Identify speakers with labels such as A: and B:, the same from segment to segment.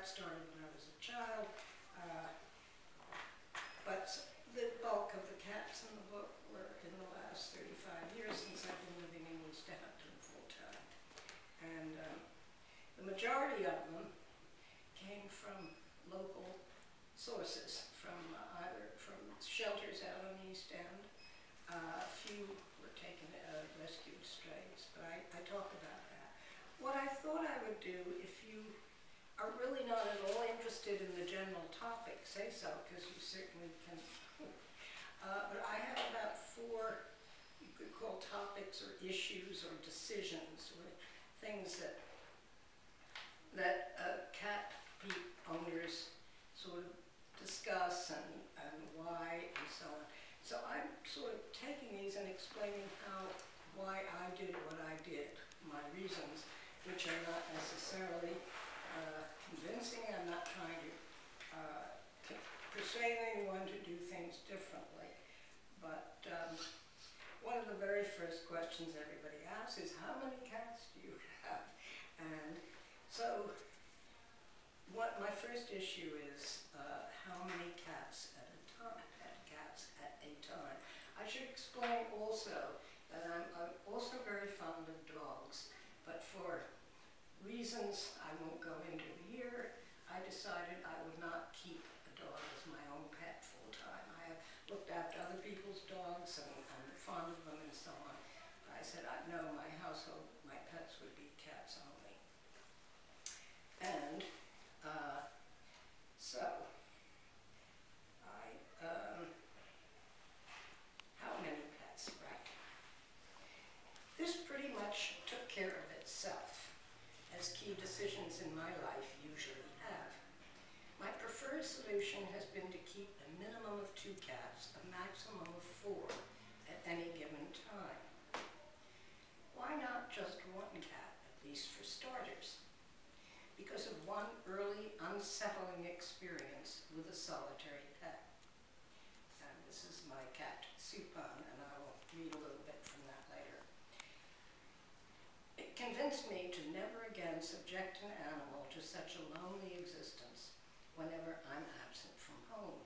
A: that started when I was a child, but the bulk of the cats in the book were in the last 35 years since I've been living in East Hampton full-time. And the majority of them came from local sources, from either from shelters out on the East End. A few were taken, rescued strays, but I talk about that. What I thought I would do, if you are really not at all interested in the general topic, say so, because you certainly can. But I have about 4, you could call topics or issues or decisions or things that cat owners sort of discuss and why and so on. So I'm sort of taking these and explaining why I did what I did, my reasons, which are not necessarily convincing. I'm not trying to persuade anyone to do things differently. But one of the very first questions everybody asks is, how many cats do you have? And so my first issue is how many cats at a time, I should explain also that I'm also very fond of dogs, but for reasons I won't go into here, I decided I would not keep a dog as my own pet full-time. I have looked after other people's dogs and I'm fond of them and so on. But I said, no, my household, my pets would be cats only. And so, how many pets, right? This pretty much took care of itself, as key decisions in my life usually have. My preferred solution has been to keep a minimum of 2 cats, a maximum of 4 at any given time. Why not just 1 cat, at least for starters? Because of one early unsettling experience with a solitary pet. And this is my cat, Seidman, and I will read a little bit from that later. It convinced me to never again subject an animal to such a lonely existence whenever I'm absent from home.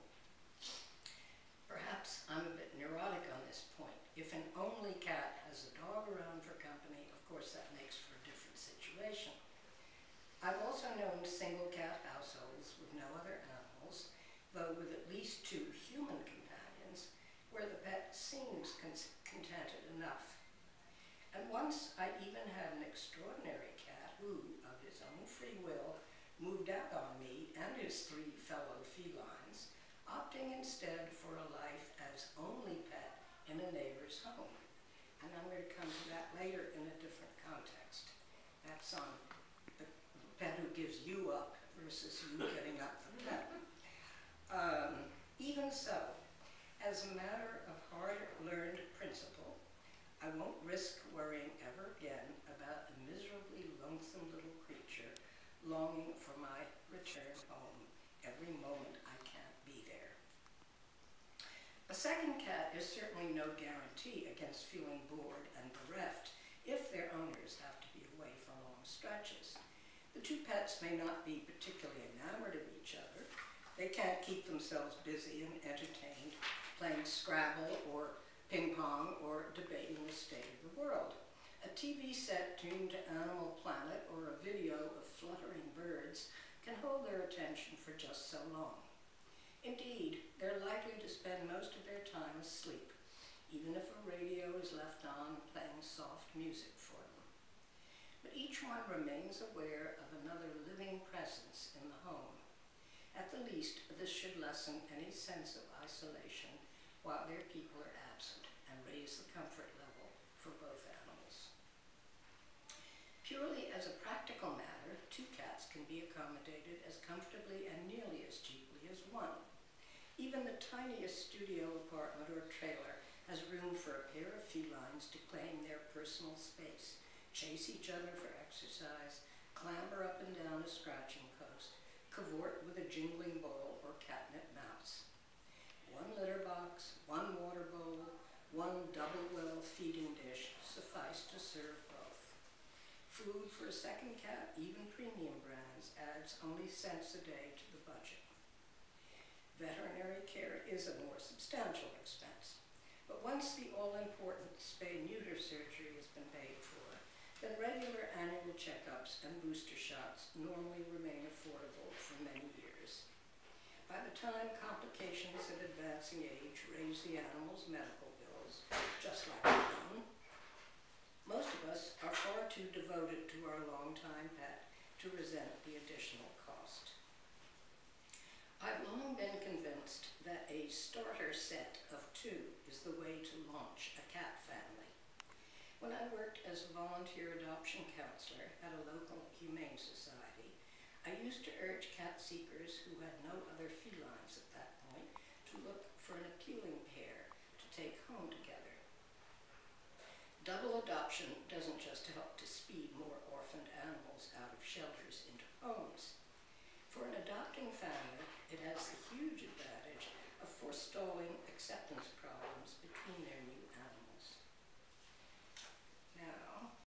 A: Perhaps I'm a bit neurotic on this point. If an only cat has a dog around for company, of course that makes for a different situation. I've also known single cat households with no other animals, though with at least 2 human companions, where the pet seems contented enough. And once I even had an extraordinary cat who, of his own free will, moved out on me and his 3 fellow felines, opting instead for a life as only pet in a neighbor's home. And I'm going to come to that later in a different context. That's on the pet who gives you up versus you giving up the pet. Even so, as a matter of hard-learned principle, I won't risk worrying ever again about a miserably lonesome little creature longing for my return home every moment I can't be there. A second cat is certainly no guarantee against feeling bored and bereft if their owners have to be away for long stretches. The 2 pets may not be particularly enamored of each other. They can't keep themselves busy and entertained playing Scrabble or ping pong or debating the state of the world. A TV set tuned to Animal Planet or a video of fluttering birds can hold their attention for just so long. Indeed, they're likely to spend most of their time asleep, even if a radio is left on playing soft music for them. But each one remains aware of another living presence in the home. At the least, this should lessen any sense of isolation while their people are absent and raise the comfort level for both animals. Purely as a practical matter, 2 cats can be accommodated as comfortably and nearly as cheaply as 1. Even the tiniest studio apartment or trailer has room for a pair of felines to claim their personal space, chase each other for exercise, clamber up and down a scratching post, cavort with a jingling bowl or catnip mouse. 1 litter box, 1 water bowl, 1 double well feeding dish suffice to serve both. Food for a second cat, even premium brands, adds only cents a day to the budget. Veterinary care is a more substantial expense, but once the all-important spay-neuter surgery has been paid for, then regular annual checkups and booster shots normally remain affordable for many years. By the time complications at advancing age raise the animal's medical bills, just like our own, most of us are far too devoted to our longtime pet to resent the additional cost. I've long been convinced that a starter set of 2 is the way to launch a cat family. When I worked as a volunteer adoption counselor at a local humane society, I used to urge cat seekers who had no other felines at that point to look for an appealing pair to take home together. Double adoption doesn't just help to speed more orphaned animals out of shelters into homes. For an adopting family, it has the huge advantage of forestalling acceptance problems